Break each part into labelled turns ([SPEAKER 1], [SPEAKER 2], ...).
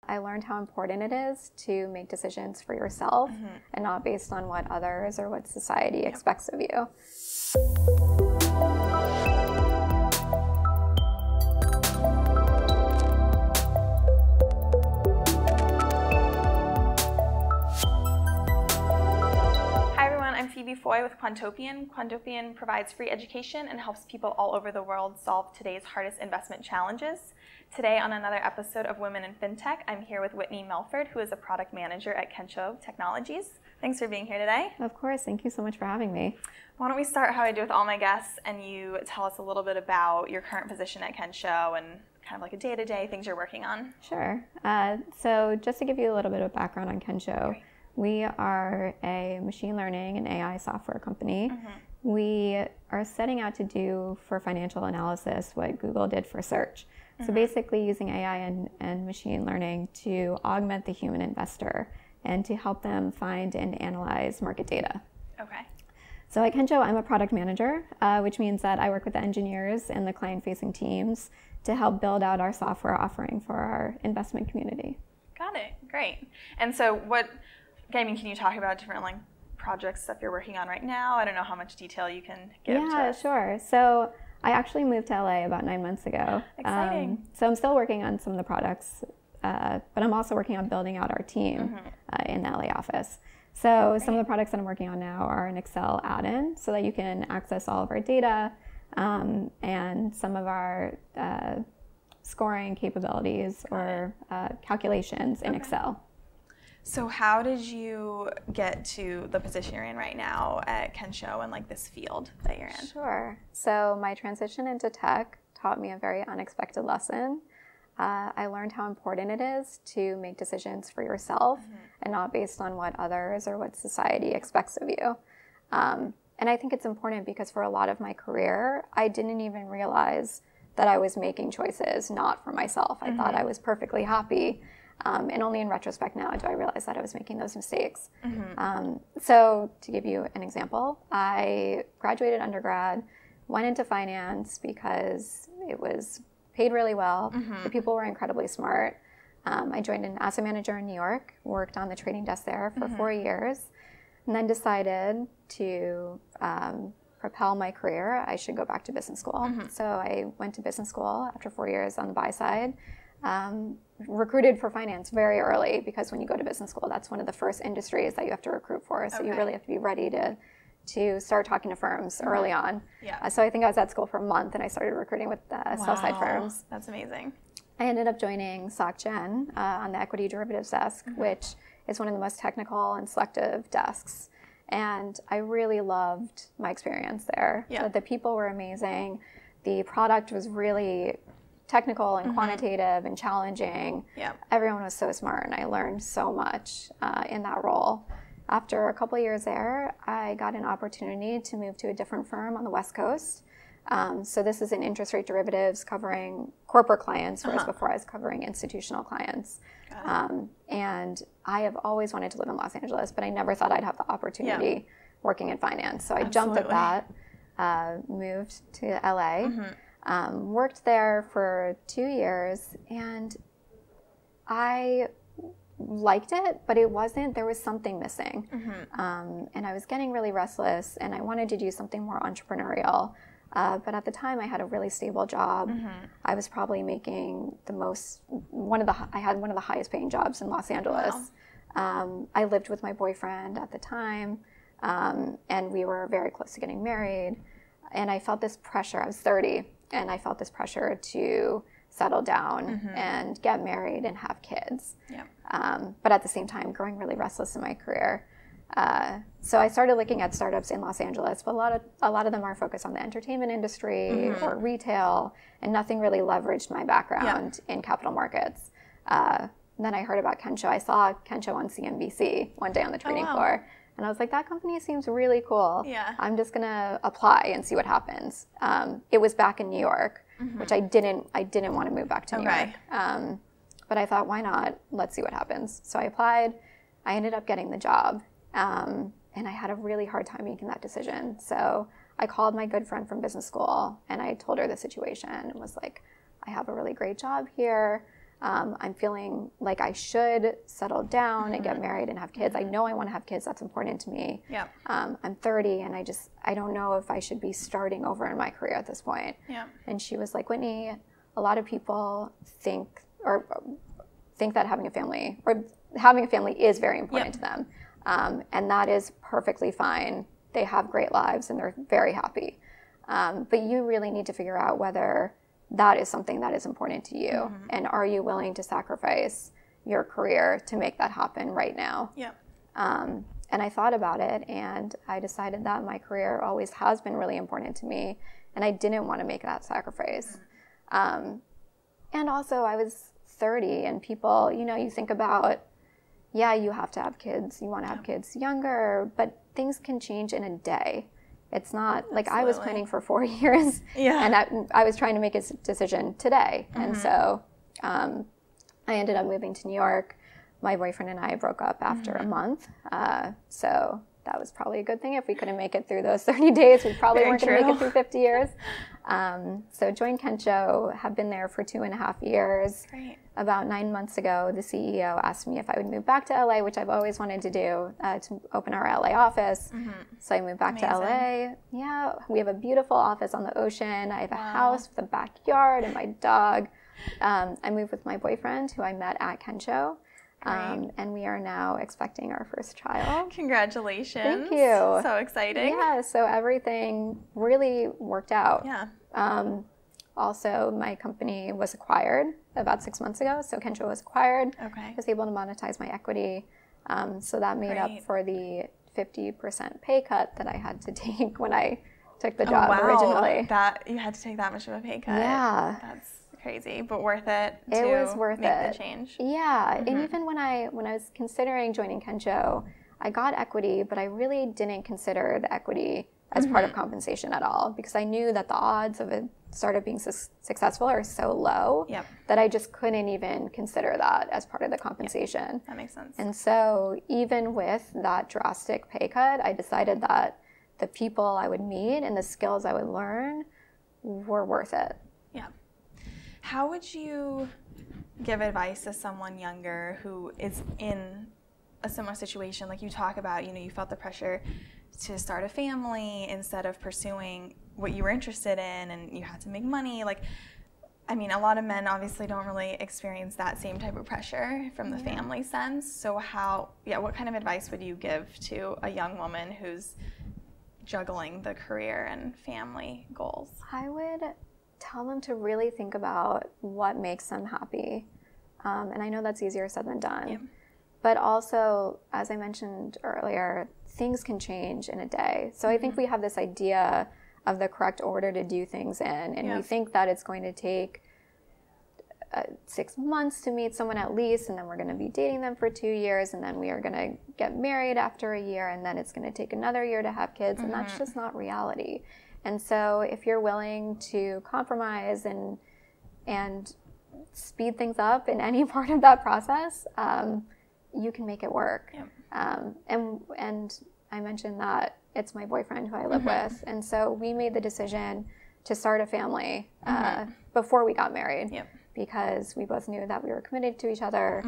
[SPEAKER 1] I learned how important it is to make decisions for yourself and not based on what others or what society expects of you.
[SPEAKER 2] With Quantopian. Quantopian provides free education and helps people all over the world solve today's hardest investment challenges. Today on another episode of Women in FinTech, I'm here with Whitney Melford, who is a product manager at Kensho Technologies. Thanks for being here today.
[SPEAKER 1] Of course, thank you so much for having me.
[SPEAKER 2] Why don't we start how I do with all my guests, and you tell us a little bit about your current position at Kensho and kind of like a day-to-day things you're working on.
[SPEAKER 1] Sure. So just to give you a little bit of background on Kensho,
[SPEAKER 2] Great.
[SPEAKER 1] We are a machine learning and AI software company. We are setting out to do for financial analysis what Google did for search. So basically using AI and machine learning to augment the human investor and to help them find and analyze market data.
[SPEAKER 2] Okay.
[SPEAKER 1] So at Kensho, I'm a product manager, which means that I work with the engineers and the client-facing teams to help build out our software offering for our investment community.
[SPEAKER 2] Got it. Great. And so can you talk about different projects, stuff you're working on right now? I don't know how much detail you can give to us.
[SPEAKER 1] Yeah, sure. So I actually moved to LA about 9 months ago.
[SPEAKER 2] Exciting.
[SPEAKER 1] So I'm still working on some of the products, but I'm also working on building out our team in the LA office. So some of the products that I'm working on now are an Excel add-in so that you can access all of our data and some of our scoring capabilities or calculations in Excel.
[SPEAKER 2] So how did you get to the position you're in right now at Kensho and this field that you're in?
[SPEAKER 1] Sure. So my transition into tech taught me a very unexpected lesson. I learned how important it is to make decisions for yourself and not based on what others or what society expects of you. And I think it's important because for a lot of my career, I didn't even realize that I was making choices not for myself. I thought I was perfectly happy. And only in retrospect now do I realize that I was making those mistakes. So to give you an example, I graduated undergrad, went into finance because it was paid really well. The people were incredibly smart. I joined an asset manager in New York, worked on the trading desk there for 4 years, and then decided to propel my career, I should go back to business school. So I went to business school after 4 years on the buy side. Recruited for finance very early because when you go to business school, that's one of the first industries that you have to recruit for. So you really have to be ready to start talking to firms early on. So I think I was at school for a month and I started recruiting with sell-side firms.
[SPEAKER 2] That's amazing.
[SPEAKER 1] I ended up joining SocGen on the equity derivatives desk, which is one of the most technical and selective desks. And I really loved my experience there. The people were amazing. The product was really technical and quantitative and challenging. Everyone was so smart and I learned so much in that role. After a couple of years there, I got an opportunity to move to a different firm on the West Coast. So this is in interest rate derivatives covering corporate clients, whereas before I was covering institutional clients. And I have always wanted to live in Los Angeles, but I never thought I'd have the opportunity working in finance. So I jumped at that, moved to LA. Worked there for 2 years and I liked it, but it wasn't, there was something missing. And I was getting really restless and I wanted to do something more entrepreneurial. But at the time I had a really stable job. I was probably making I had one of the highest paying jobs in Los Angeles. I lived with my boyfriend at the time and we were very close to getting married. And I felt this pressure, I was 30. And I felt this pressure to settle down and get married and have kids. But at the same time, growing really restless in my career. So I started looking at startups in Los Angeles, but a lot of them are focused on the entertainment industry or retail, and nothing really leveraged my background in capital markets. Then I heard about Kensho. I saw Kensho on CNBC one day on the trading floor. And I was like, that company seems really cool. I'm just gonna apply and see what happens. It was back in New York, which I didn't want to move back to New York. But I thought, why not? Let's see what happens. So I applied. I ended up getting the job. And I had a really hard time making that decision. So I called my good friend from business school and I told her the situation and was like, I have a really great job here. I'm feeling like I should settle down and get married and have kids. I know I want to have kids. That's important to me.
[SPEAKER 2] Yeah.
[SPEAKER 1] I'm 30 and I don't know if I should be starting over in my career at this point.
[SPEAKER 2] Yeah.
[SPEAKER 1] And she was like, Whitney, a lot of people think that having a family is very important to them. And that is perfectly fine. They have great lives and they're very happy. But you really need to figure out whether that is something that is important to you. And are you willing to sacrifice your career to make that happen right now?
[SPEAKER 2] Yeah.
[SPEAKER 1] And I thought about it, and I decided that my career always has been really important to me, and I didn't want to make that sacrifice. And also, I was 30, and people, you think about, yeah, you have to have kids. You want to have kids younger, but things can change in a day. It's not like I was planning for 4 years, and I was trying to make a decision today. And so I ended up moving to New York. My boyfriend and I broke up after a month. So that was probably a good thing. If we couldn't make it through those 30 days, we probably weren't going to make it through 50 years. So joined Kensho, have been there for 2.5 years.
[SPEAKER 2] Great.
[SPEAKER 1] About 9 months ago, the CEO asked me if I would move back to LA, which I've always wanted to do, to open our LA office. So I moved back to LA. Yeah, we have a beautiful office on the ocean. I have a house with a backyard and my dog. I moved with my boyfriend, who I met at Kensho. And we are now expecting our first child.
[SPEAKER 2] Congratulations.
[SPEAKER 1] Thank you.
[SPEAKER 2] So exciting.
[SPEAKER 1] Yeah, so everything really worked out.
[SPEAKER 2] Yeah.
[SPEAKER 1] Also, my company was acquired about 6 months ago. So Kensho was acquired.
[SPEAKER 2] Okay.
[SPEAKER 1] I was able to monetize my equity. So that made up for the 50% pay cut that I had to take when I took the job originally.
[SPEAKER 2] That you had to take that much of a pay cut.
[SPEAKER 1] Yeah.
[SPEAKER 2] That's crazy, but worth it.
[SPEAKER 1] It was worth
[SPEAKER 2] make the change.
[SPEAKER 1] Yeah, and even when I was considering joining Kensho, I got equity, but I really didn't consider the equity as part of compensation at all, because I knew that the odds of a startup being successful are so low that I just couldn't even consider that as part of the compensation.
[SPEAKER 2] Yep. That makes sense.
[SPEAKER 1] And so even with that drastic pay cut, I decided that the people I would meet and the skills I would learn were worth it.
[SPEAKER 2] Yeah. How would you give advice to someone younger who is in a similar situation? Like you talk about, you felt the pressure to start a family instead of pursuing what you were interested in, and you had to make money. Like, I mean, a lot of men obviously don't really experience that same type of pressure from the family sense. So what kind of advice would you give to a young woman who's juggling the career and family goals?
[SPEAKER 1] I would tell them to really think about what makes them happy. And I know that's easier said than done.
[SPEAKER 2] Yeah.
[SPEAKER 1] But also, as I mentioned earlier, things can change in a day. So I think we have this idea of the correct order to do things in, and we think that it's going to take 6 months to meet someone at least, and then we're going to be dating them for 2 years, and then we are going to get married after a year, and then it's going to take another year to have kids, and that's just not reality. And so if you're willing to compromise and speed things up in any part of that process, you can make it work. Yeah. And I mentioned that it's my boyfriend who I live with, and so we made the decision to start a family before we got married. Yep. Because we both knew that we were committed to each other,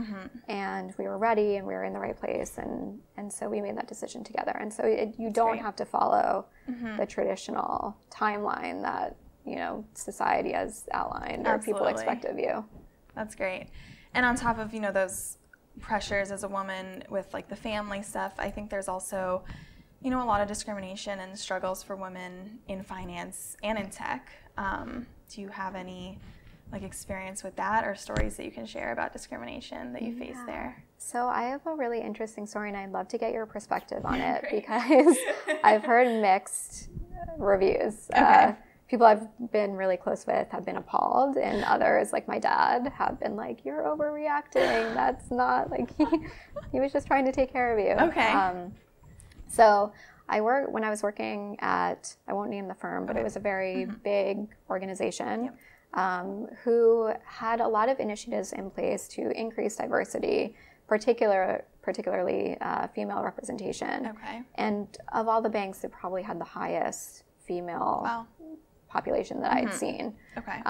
[SPEAKER 1] and we were ready, and we were in the right place, and so we made that decision together. And so you don't have to follow the traditional timeline that society has outlined or people expect of you.
[SPEAKER 2] That's great. And on top of those pressures as a woman with like the family stuff, I think there's also a lot of discrimination and struggles for women in finance and in tech. Do you have any experience with that, or stories that you can share about discrimination that you face there?
[SPEAKER 1] So I have a really interesting story, and I'd love to get your perspective on it because I've heard mixed reviews. Okay. People I've been really close with have been appalled, and others, like my dad, have been like, "You're overreacting. That's not he was just trying to take care of you."
[SPEAKER 2] Okay.
[SPEAKER 1] So when I was working at, I won't name the firm, but it was a very big organization. Yep. Who had a lot of initiatives in place to increase diversity, particularly female representation.
[SPEAKER 2] Okay.
[SPEAKER 1] And of all the banks, it probably had the highest female population that I had seen.
[SPEAKER 2] Okay.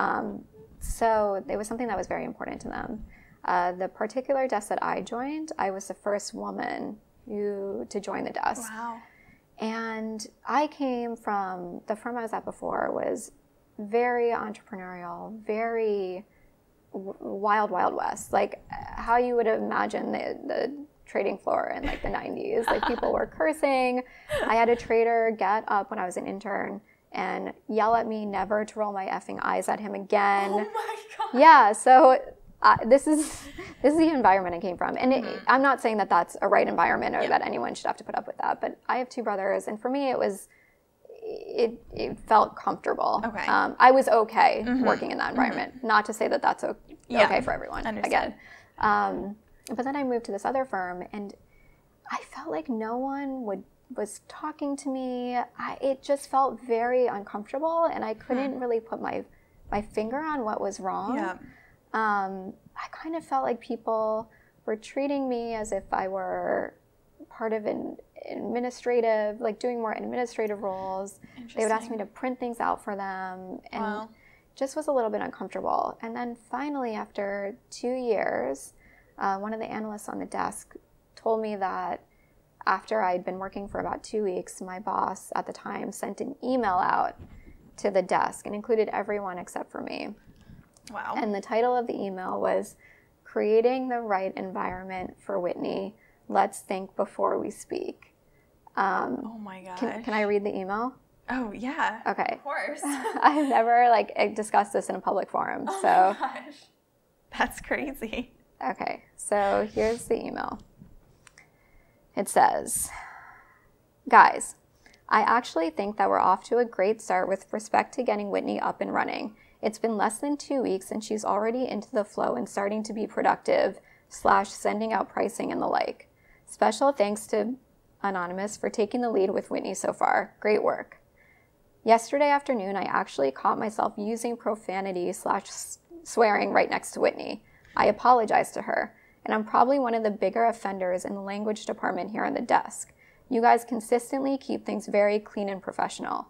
[SPEAKER 1] So it was something that was very important to them. The particular desk that I joined, I was the first woman to join the desk.
[SPEAKER 2] Wow.
[SPEAKER 1] And I came from, the firm I was at before was very entrepreneurial, very wild, wild west. Like how you would imagine the trading floor in like the 90s. Like people were cursing. I had a trader get up when I was an intern and yell at me never to roll my effing eyes at him again.
[SPEAKER 2] Oh my God.
[SPEAKER 1] Yeah, so this is the environment I came from. And I'm not saying that that's a right environment or that anyone should have to put up with that, but I have two brothers, and for me it felt comfortable.
[SPEAKER 2] Okay.
[SPEAKER 1] I was okay working in that environment. Not to say that that's okay for everyone.
[SPEAKER 2] Understood.
[SPEAKER 1] Again. But then I moved to this other firm, and I felt like no one was talking to me. It just felt very uncomfortable, and I couldn't really put my finger on what was wrong.
[SPEAKER 2] Yeah.
[SPEAKER 1] I kind of felt like people were treating me as if I were part of an administrative, like doing more administrative roles. They would ask me to print things out for them, and just was a little bit uncomfortable. And then finally, after 2 years, one of the analysts on the desk told me that after I'd been working for about 2 weeks, my boss at the time sent an email out to the desk and included everyone except for me.
[SPEAKER 2] Wow.
[SPEAKER 1] And the title of the email was Creating the Right Environment for Whitney. Let's Think Before We Speak.
[SPEAKER 2] Oh my gosh.
[SPEAKER 1] Can I read the email?
[SPEAKER 2] Oh yeah.
[SPEAKER 1] Okay.
[SPEAKER 2] Of course.
[SPEAKER 1] I've never discussed this in a public forum.
[SPEAKER 2] Oh
[SPEAKER 1] so
[SPEAKER 2] my gosh. That's crazy.
[SPEAKER 1] Okay, so here's the email. It says, guys, I actually think that we're off to a great start with respect to getting Whitney up and running. It's been less than 2 weeks and she's already into the flow and starting to be productive / sending out pricing and the like. Special thanks to Anonymous for taking the lead with Whitney so far. Great work. Yesterday afternoon, I actually caught myself using profanity / swearing right next to Whitney. I apologized to her, and I'm probably one of the bigger offenders in the language department here on the desk. You guys consistently keep things very clean and professional.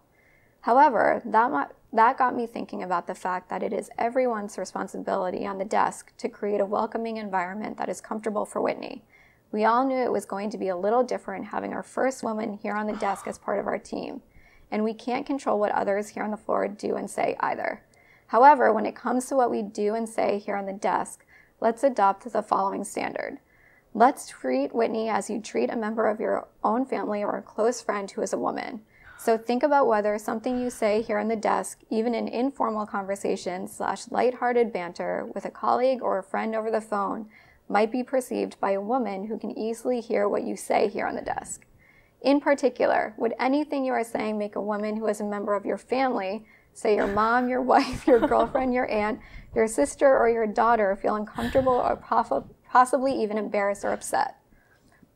[SPEAKER 1] However, that got me thinking about the fact that it is everyone's responsibility on the desk to create a welcoming environment that is comfortable for Whitney. We all knew it was going to be a little different having our first woman here on the desk as part of our team, and we can't control what others here on the floor do and say either. However, when it comes to what we do and say here on the desk, let's adopt the following standard. Let's treat Whitney as you treat a member of your own family or a close friend who is a woman. So think about whether something you say here on the desk, even in informal conversation / lighthearted banter with a colleague or a friend over the phone, might be perceived by a woman who can easily hear what you say here on the desk. In particular, would anything you are saying make a woman who is a member of your family, say your mom, your wife, your girlfriend, your aunt, your sister, or your daughter, feel uncomfortable or possibly even embarrassed or upset?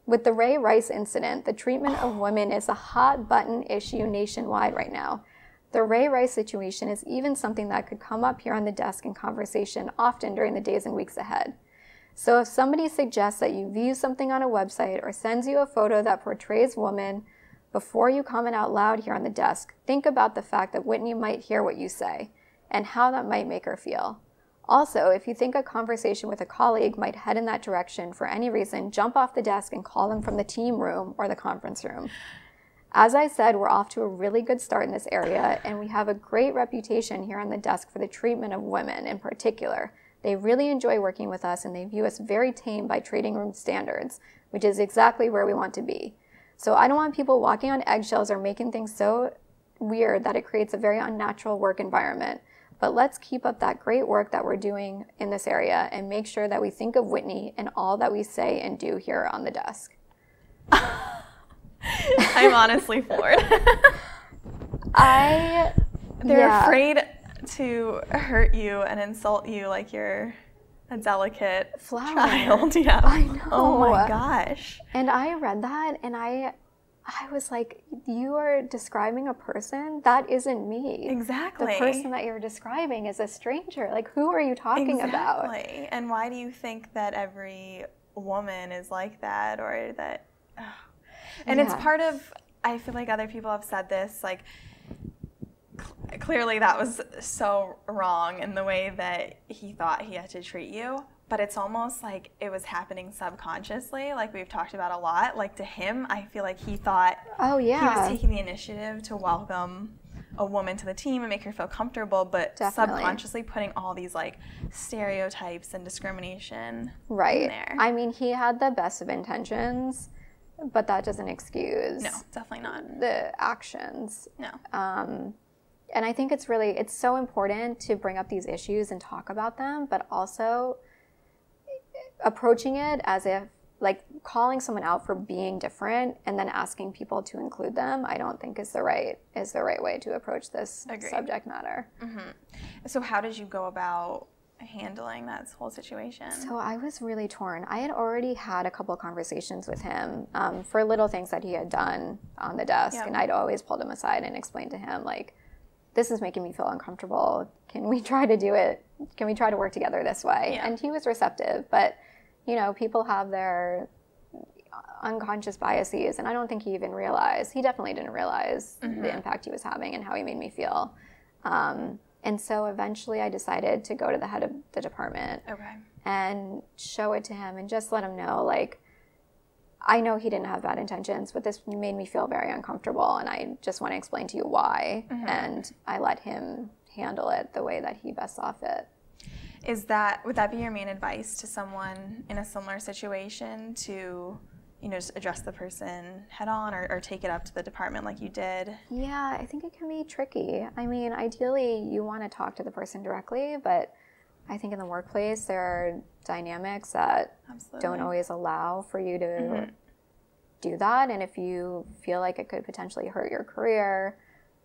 [SPEAKER 1] With the Ray Rice incident, the treatment of women is a hot button issue nationwide right now. The Ray Rice situation is even something that could come up here on the desk in conversation often during the days and weeks ahead. So if somebody suggests that you view something on a website or sends you a photo that portrays woman, before you comment out loud here on the desk, think about the fact that Whitney might hear what you say and how that might make her feel. Also, if you think a conversation with a colleague might head in that direction for any reason, jump off the desk and call them from the team room or the conference room. As I said, we're off to a really good start in this area, and we have a great reputation here on the desk for the treatment of women in particular. They really enjoy working with us, and they view us very tame by trading room standards, which is exactly where we want to be. So I don't want people walking on eggshells or making things so weird that it creates a very unnatural work environment. But let's keep up that great work that we're doing in this area and make sure that we think of Whitney and all that we say and do here on the desk.
[SPEAKER 2] I'm honestly floored. They're afraid to hurt you and insult you like you're a delicate child. Yeah.
[SPEAKER 1] I know.
[SPEAKER 2] Oh my gosh.
[SPEAKER 1] And I read that and I was like, you are describing a person? That isn't me.
[SPEAKER 2] Exactly.
[SPEAKER 1] The person that you're describing is a stranger. Like, who are you talking about?
[SPEAKER 2] Exactly. And why do you think that every woman is like that, or that? Oh. And it's part of, I feel like other people have said this, like, clearly that was so wrong in the way that he thought he had to treat you. But it's almost like it was happening subconsciously, like we've talked about a lot. Like to him, I feel like he thought he was taking the initiative to welcome a woman to the team and make her feel comfortable, but subconsciously putting all these like stereotypes and discrimination in there.
[SPEAKER 1] I mean, he had the best of intentions, but that doesn't excuse
[SPEAKER 2] definitely not
[SPEAKER 1] the actions.
[SPEAKER 2] No.
[SPEAKER 1] And I think it's so important to bring up these issues and talk about them, but also approaching it as if, like, calling someone out for being different and then asking people to include them, I don't think is the right way to approach this subject matter.
[SPEAKER 2] So how did you go about handling that whole situation?
[SPEAKER 1] So I was really torn. I had already had a couple of conversations with him for little things that he had done on the desk, and I'd always pulled him aside and explained to him, like, this is making me feel uncomfortable. Can we try to do it? Can we try to work together this way? And he was receptive, but you know, people have their unconscious biases, and I don't think he definitely didn't realize the impact he was having and how he made me feel. And so eventually I decided to go to the head of the department and show it to him and just let him know, like, I know he didn't have bad intentions, but this made me feel very uncomfortable, and I just want to explain to you why. And I let him handle it the way that he best saw fit.
[SPEAKER 2] Would that be your main advice to someone in a similar situation, to, you know, just address the person head on, or take it up to the department like you did?
[SPEAKER 1] Yeah, I think it can be tricky. I mean, ideally you want to talk to the person directly, but I think in the workplace there are dynamics that don't always allow for you to do that. And if you feel like it could potentially hurt your career,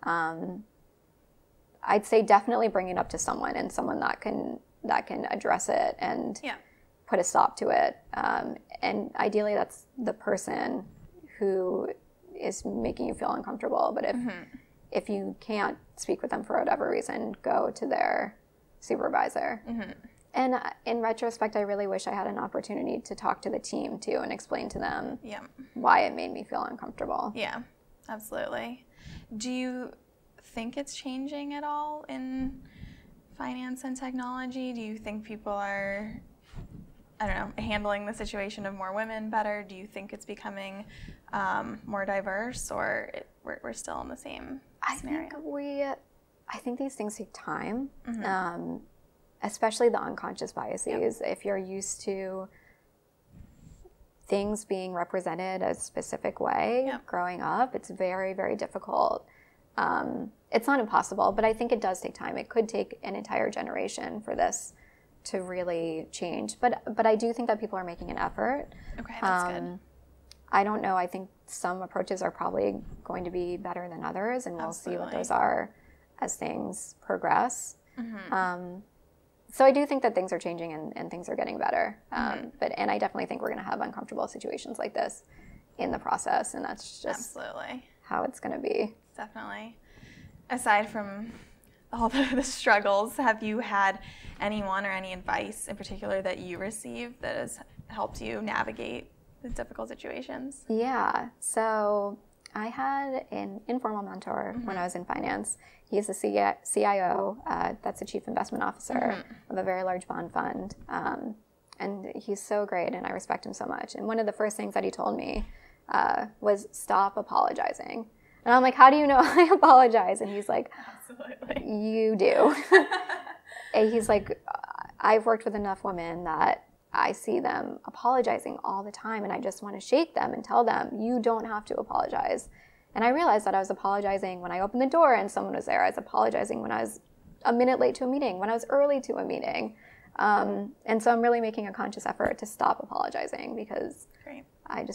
[SPEAKER 1] I'd say definitely bring it up to someone, and someone that can address it and put a stop to it. And ideally that's the person who is making you feel uncomfortable. But if you can't speak with them for whatever reason, go to their supervisor. And in retrospect, I really wish I had an opportunity to talk to the team too and explain to them why it made me feel uncomfortable.
[SPEAKER 2] Yeah, absolutely. Do you think it's changing at all in finance and technology? Do you think people are, I don't know, handling the situation of more women better? Do you think it's becoming more diverse, or we're still in the same scenario?
[SPEAKER 1] I think these things take time, especially the unconscious biases. If you're used to things being represented a specific way growing up, it's very, very difficult. It's not impossible, but I think it does take time. It could take an entire generation for this to really change. But I do think that people are making an effort.
[SPEAKER 2] Okay, that's good.
[SPEAKER 1] I don't know. I think some approaches are probably going to be better than others, and we'll see what those are as things progress. So I do think that things are changing and things are getting better. And I definitely think we're going to have uncomfortable situations like this in the process, and that's just how it's going to be.
[SPEAKER 2] Definitely. Aside from all the struggles, have you had anyone or any advice in particular that you received that has helped you navigate the difficult situations?
[SPEAKER 1] Yeah. So I had an informal mentor when I was in finance. He's the CIO, that's the Chief Investment Officer of a very large bond fund. And he's so great, and I respect him so much. And one of the first things that he told me was, stop apologizing. And I'm like, how do you know I apologize? And he's like, you do. And he's like, I've worked with enough women that I see them apologizing all the time, and I just want to shake them and tell them, you don't have to apologize. And I realized that I was apologizing when I opened the door and someone was there. I was apologizing when I was a minute late to a meeting, when I was early to a meeting. And so I'm really making a conscious effort to stop apologizing, because I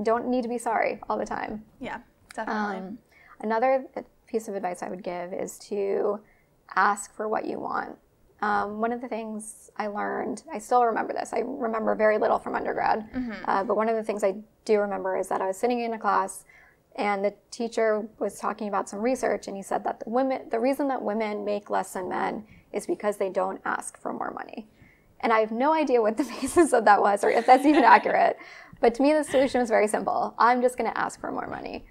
[SPEAKER 1] don't need to be sorry all the time.
[SPEAKER 2] Yeah, definitely.
[SPEAKER 1] Another piece of advice I would give is to ask for what you want. One of the things I learned, I still remember this, I remember very little from undergrad, but one of the things I do remember is that I was sitting in a class and the teacher was talking about some research, and he said that the reason that women make less than men is because they don't ask for more money. And I have no idea what the basis of that was, or if that's even accurate. But to me, the solution was very simple. I'm just going to ask for more money.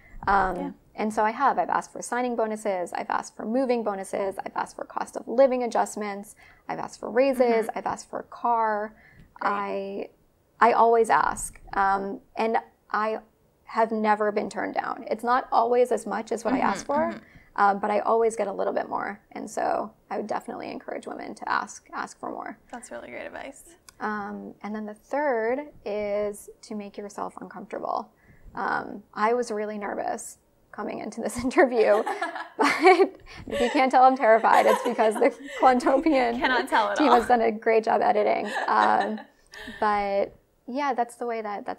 [SPEAKER 1] And so I've asked for signing bonuses, I've asked for moving bonuses, I've asked for cost of living adjustments, I've asked for raises, I've asked for a car. I always ask, and I have never been turned down. It's not always as much as what I ask for, but I always get a little bit more. And so I would definitely encourage women to ask for more.
[SPEAKER 2] That's really great advice.
[SPEAKER 1] And then the third is to make yourself uncomfortable. I was really nervous coming into this interview, but if you can't tell I'm terrified, it's because the Quantopian team has done a great job editing. But yeah, that's the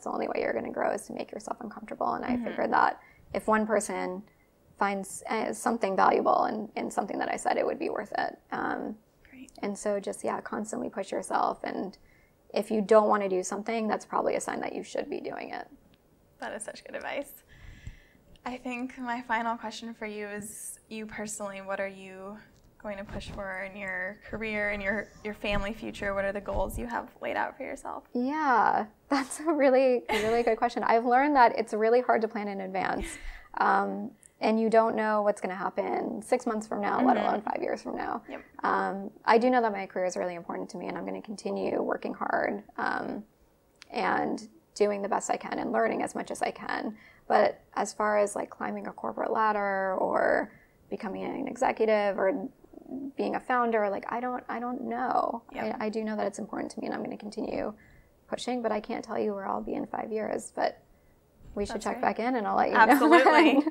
[SPEAKER 1] only way you're going to grow, is to make yourself uncomfortable. And I figured that if one person finds something valuable in something that I said, it would be worth it.
[SPEAKER 2] Great.
[SPEAKER 1] And so just, constantly push yourself. And if you don't want to do something, that's probably a sign that you should be doing it.
[SPEAKER 2] That is such good advice. I think my final question for you is, you personally, what are you going to push for in your career and your family future? What are the goals you have laid out for yourself?
[SPEAKER 1] Yeah, that's a really good question. I've learned that it's really hard to plan in advance. And you don't know what's going to happen 6 months from now, let alone 5 years from now.
[SPEAKER 2] Yep.
[SPEAKER 1] I do know that my career is really important to me, and I'm going to continue working hard and doing the best I can and learning as much as I can. But as far as like climbing a corporate ladder or becoming an executive or being a founder, like I don't know. Yep. I do know that it's important to me, and I'm going to continue pushing, but I can't tell you where I'll be in 5 years. But we should check back in, and I'll let you know.
[SPEAKER 2] Absolutely.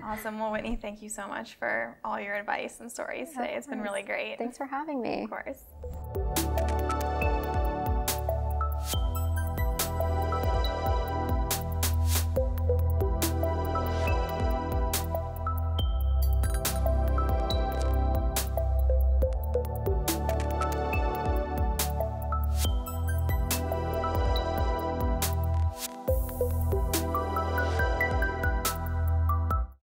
[SPEAKER 2] Awesome. Well, Whitney, thank you so much for all your advice and stories today. It's been really great.
[SPEAKER 1] Thanks for having me.
[SPEAKER 2] Of course.